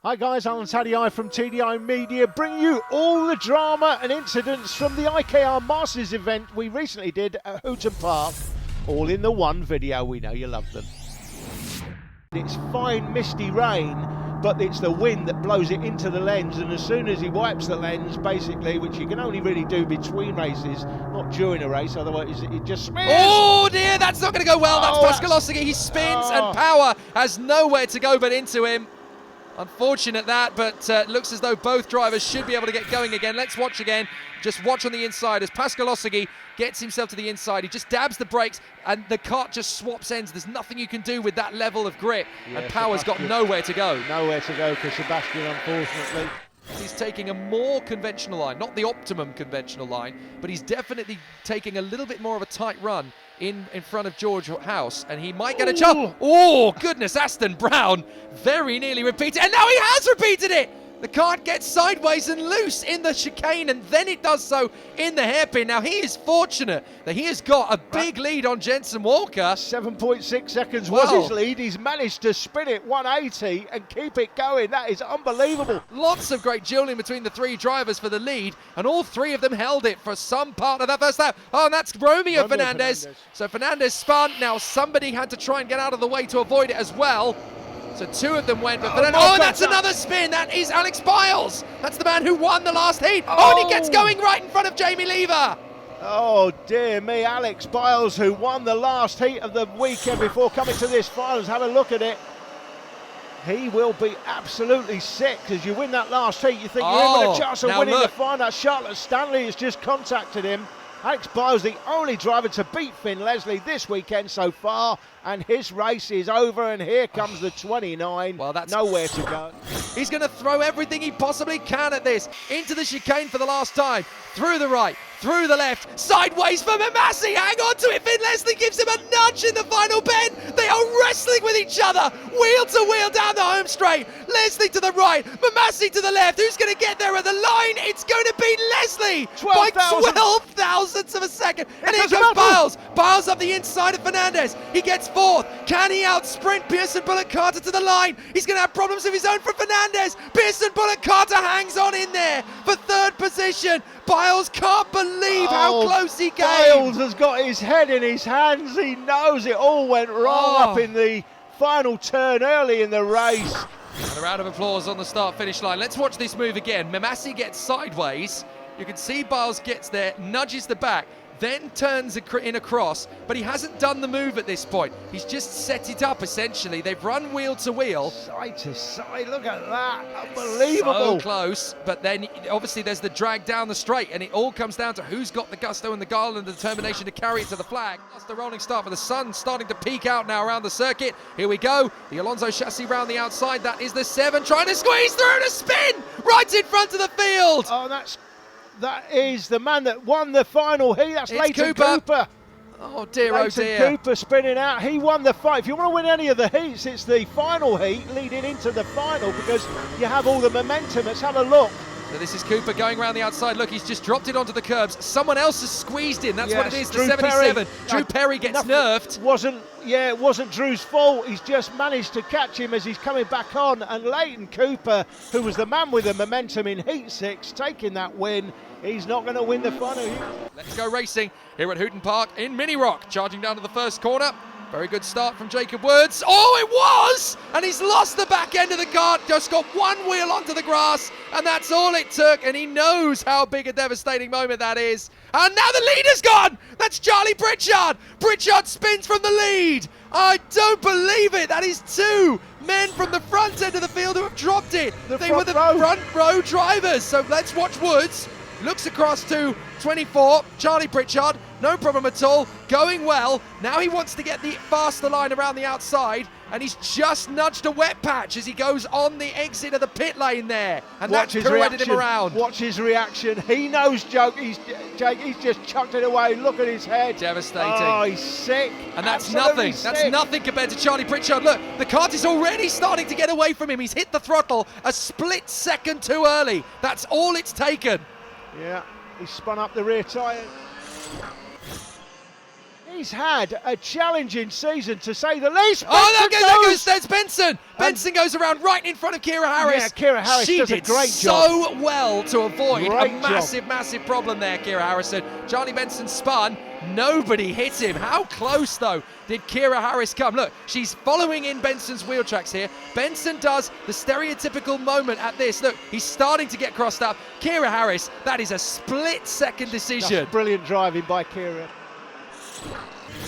Hi guys, Alan Taddy from TDI Media, bringing you all the drama and incidents from the IKR Masters event we recently did at Houghton Park, all in the one video. We know you love them. It's fine misty rain, but it's the wind that blows it into the lens, and as soon as he wipes the lens, basically, which you can only really do between races, not during a race, otherwise it just smears. Oh dear, that's not going to go well. That's Pascalossi. He spins and power has nowhere to go but into him. Unfortunate that, but looks as though both drivers should be able to get going again. Let's watch again. Just watch on the inside as Pascalossi gets himself to the inside. He just dabs the brakes and the kart just swaps ends. There's nothing you can do with that level of grip, and power's got nowhere to go. Nowhere to go for Sebastian, unfortunately. He's taking a more conventional line, not the optimum conventional line, but he's definitely taking a little bit more of a tight run in front of George House, and he might get a jump. Oh, goodness, Aston Brown very nearly repeated, and now he has repeated it! The kart gets sideways and loose in the chicane, and then it does so in the hairpin. Now, he is fortunate that he has got a big lead on Jenson Walker. 7.6 seconds was his lead. He's managed to spin it 180 and keep it going. That is unbelievable. Lots of great dueling between the three drivers for the lead, and all three of them held it for some part of that first lap. Oh, and that's Romeo Fernandez. So Fernandez spun. Now, somebody had to try and get out of the way to avoid it as well. So two of them went, but and that's another spin. That is Alex Biles. That's the man who won the last heat. Oh, and he gets going right in front of Jamie Lever. Oh, dear me. Alex Biles, who won the last heat of the weekend before coming to this finals. Have a look at it. He will be absolutely sick as you win that last heat. You think you're in with a chance of winning the final. Charlotte Stanley has just contacted him. Alex Biles, the only driver to beat Finn Leslie this weekend so far, and his race is over, and here comes the 29. Well, that's nowhere to go. He's going to throw everything he possibly can at this. Into the chicane for the last time. Through the right, through the left, sideways for Mamassi. Hang on to it. Finn Leslie gives him a nudge in the final bend. They are wrestling with each other. Wheel to wheel down the home straight. Leslie to the right, Mamassi to the left. Who's going to get there at the line? It's going to be Leslie by 12 thousandths of a second. And here comes Biles. Biles up the inside of Fernandez. He gets fourth. Can he out sprint Pearson Bullock Carter to the line? He's going to have problems of his own from Fernandez. Pearson Bullock Carter hangs on in there for third position. Biles can't believe how close he came. Biles has got his head in his hands. He knows it all went wrong up in the final turn early in the race. And a round of applause on the start-finish line. Let's watch this move again. Mamassi gets sideways. You can see Biles gets there, nudges the back, then turns in across, but he hasn't done the move at this point. He's just set it up, essentially. They've run wheel to wheel. Side to side, look at that. Unbelievable. So close, but then obviously there's the drag down the straight, and it all comes down to who's got the gusto and the guile and the determination to carry it to the flag. That's the rolling start, but the sun starting to peek out now around the circuit. Here we go. The Alonso chassis round the outside. That is the 7 trying to squeeze through to spin right in front of the field. Oh, that is the man that won the final heat. That's Leighton Cooper. Oh dear, Leighton Cooper spinning out. He won the fight. If you want to win any of the heats, it's the final heat leading into the final because you have all the momentum. Let's have a look. So this is Cooper going around the outside. Look, he's just dropped it onto the curbs. Someone else has squeezed in. That's what it is, the 77. Drew Perry gets nerfed. It wasn't Drew's fault. He's just managed to catch him as he's coming back on. And Leighton Cooper, who was the man with the momentum in Heat 6, taking that win. He's not going to win the final heat. Let's go racing here at Houghton Park in Mini Rock. Charging down to the first corner. Very good start from Jacob Woods. Oh, it was! And he's lost the back end of the kart. Just got one wheel onto the grass, and that's all it took. And he knows how big a devastating moment that is. And now the leader's gone! That's Charlie Pritchard! Pritchard spins from the lead! I don't believe it! That is two men from the front end of the field who have dropped it. They were the front row drivers. So let's watch Woods. Looks across to 24, Charlie Pritchard, no problem at all, going well. Now he wants to get the faster line around the outside, and he's just nudged a wet patch as he goes on the exit of the pit lane there. And that's pirouetted him around. Watch his reaction. He knows Jake, he's just chucked it away. Look at his head. Devastating. Oh, he's sick. And that's nothing. That's nothing compared to Charlie Pritchard. Look, the kart is already starting to get away from him. He's hit the throttle a split second too early. That's all it's taken. Yeah, he spun up the rear tyre. He's had a challenging season, to say the least. Oh, there's Benson. Benson goes around right in front of Kira Harris. Yeah, Kira Harris she does did a great so job. well to avoid Great a massive problem there, Kira Harrison. Charlie Benson spun. Nobody hit him. How close, though, did Kira Harris come? Look, she's following in Benson's wheel tracks here. Benson does the stereotypical moment at this. Look, he's starting to get crossed up. Kira Harris, that is a split-second decision. That's brilliant driving by Kira.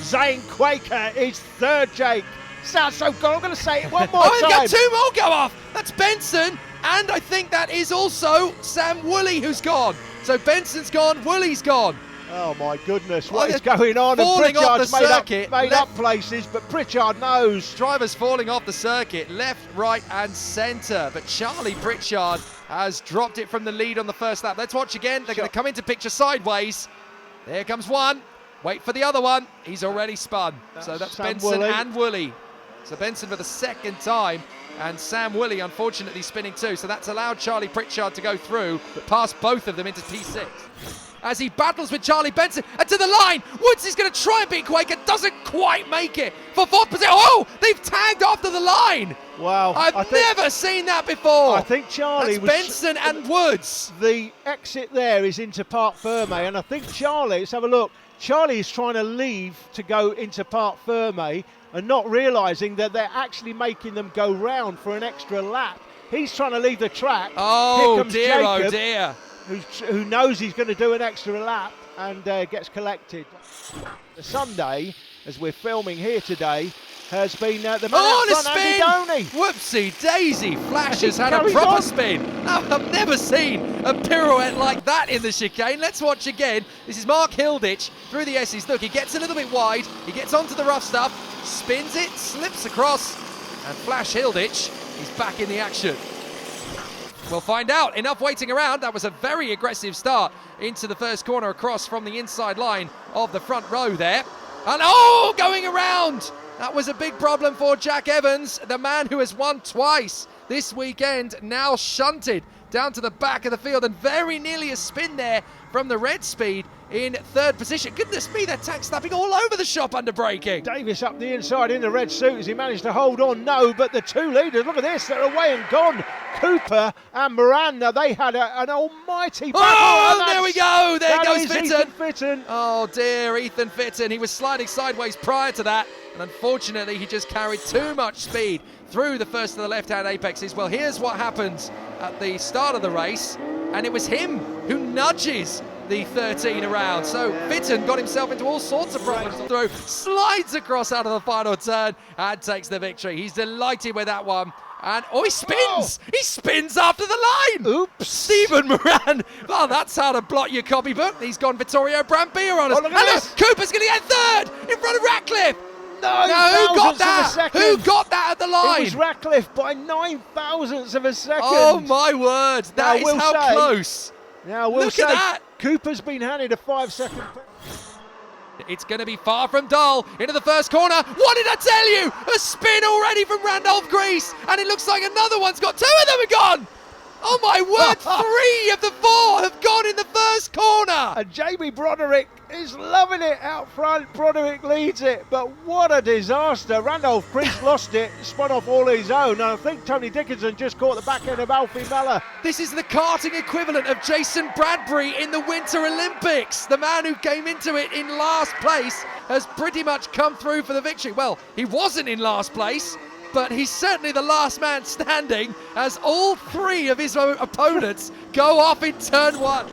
Zane Quaker is third, Jake. Sounds so good. I'm going to say it one more time. We've got two more go off. That's Benson, and I think that is also Sam Woolley who's gone. So Benson's gone, Woolley's gone. Oh my goodness, what is going on? And Falling off the Pritchard's circuit. made up places, but Pritchard knows. Drivers falling off the circuit, left, right and centre. But Charlie Pritchard has dropped it from the lead on the first lap. Let's watch again. They're going to come into picture sideways. There comes one. Wait for the other one. He's already spun. So that's Sam Benson Woolley. and Woolley. So Benson for the second time, and Sam Woolley unfortunately spinning too. So that's allowed Charlie Pritchard to go through, past both of them into P6. As he battles with Charlie Benson, and to the line, Woods is going to try and beat Quaker, doesn't quite make it for fourth position. Oh, they've tagged after the line. Wow. I've never seen that before. I think Charlie That's Benson and Woods. The exit there is into Parc Ferme, and I think Charlie, let's have a look. Charlie is trying to leave to go into Parc Ferme and not realising that they're actually making them go round for an extra lap. He's trying to leave the track. Oh, Here comes dear, Jacob, oh dear. who knows he's going to do an extra lap and gets collected. The Sunday, as we're filming here today, has been the man out front, Andy Doney. Whoopsie daisy. Flash has had a Carries proper on. spin. I've never seen a pirouette like that in the chicane. Let's watch again. This is Mark Hilditch through the S's. Look, he gets a little bit wide. He gets onto the rough stuff, spins it, slips across, and Flash Hilditch is back in the action. We'll find out. Enough waiting around. That was a very aggressive start into the first corner across from the inside line of the front row there. And oh, going around. That was a big problem for Jack Evans, the man who has won twice this weekend, now shunted down to the back of the field and very nearly a spin there from the red speed in third position. Goodness me, they're tag snapping all over the shop under braking. Davis up the inside in the red suit. Has he managed to hold on? No, but the two leaders, look at this, they're away and gone. Cooper and Miranda, they had an almighty battle. Oh, there we go. There goes Ethan Fitton. Fitton. Oh dear, Ethan Fitton. He was sliding sideways prior to that, and unfortunately he just carried too much speed through the first of the left-hand apexes. Well, here's what happens at the start of the race, and it was him who nudges the 13 around. So Fitton got himself into all sorts of problems through, slides across out of the final turn and takes the victory. He's delighted with that one. And oh, he spins! He spins after the line! Oops. Stephen Moran. Well, that's how to blot your copybook. He's gone Vittorio Brambilla on us. Oh, look at this. Cooper's going to get third in front of Ratcliffe. No, who got thousandths of a that? second. Who got that at the line? It was Ratcliffe by 9 thousandths of a second. Oh my word! That is how close. Now we'll Look say at that. Cooper's been handed a 5-second. It's going to be far from dull into the first corner. What did I tell you? A spin already from Randolph Grease, and it looks like another one's got. 2 of them are gone. Oh my word! 3 of the 4 have gone in the first corner. And Jamie Broderick is loving it out front. Broderick leads it, but what a disaster. Randolph Grease lost it, spun off all his own, and I think Tony Dickinson just caught the back end of Alfie Mellor. This is the karting equivalent of Jason Bradbury in the Winter Olympics. The man who came into it in last place has pretty much come through for the victory. Well, he wasn't in last place, but he's certainly the last man standing as all 3 of his opponents go off in turn 1.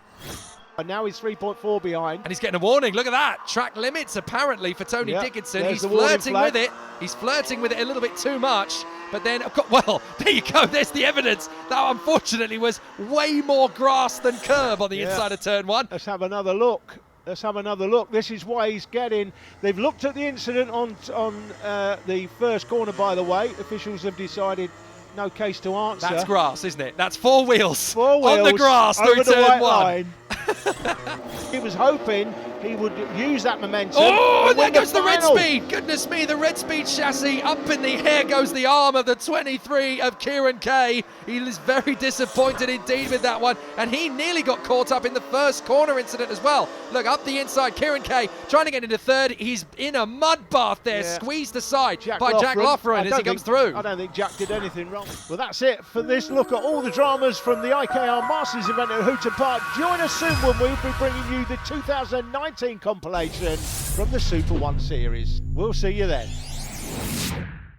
And now he's 3.4 behind. And he's getting a warning. Look at that. Track limits apparently for Tony Dickinson. There's He's the warning flirting flag. with it. He's flirting with it a little bit too much. But then, well, there you go. There's the evidence. That unfortunately was way more grass than curb on the inside of turn 1. Let's have another look. Let's have another look. This is why he's getting. They've looked at the incident on the first corner, by the way. Officials have decided no case to answer. That's grass, isn't it? That's 4 wheels. 4 wheels on the grass over through the turn white 1. line. He was hoping he would use that momentum. Oh, and there win the goes the red final. speed. Goodness me, the red speed chassis. Up in the air goes the arm of the 23 of Kieran Kay. He is very disappointed indeed with that one. And he nearly got caught up in the first corner incident as well. Look, up the inside, Kieran Kay trying to get into third. He's in a mud bath there, squeezed aside by Jack Loughran as he comes through. I don't think Jack did anything wrong. Well, that's it for this look at all the dramas from the IKR Masters event at Hooton Park. Join us soon when we'll be bringing you the 2019 compilation from the Super 1 Series. We'll see you then.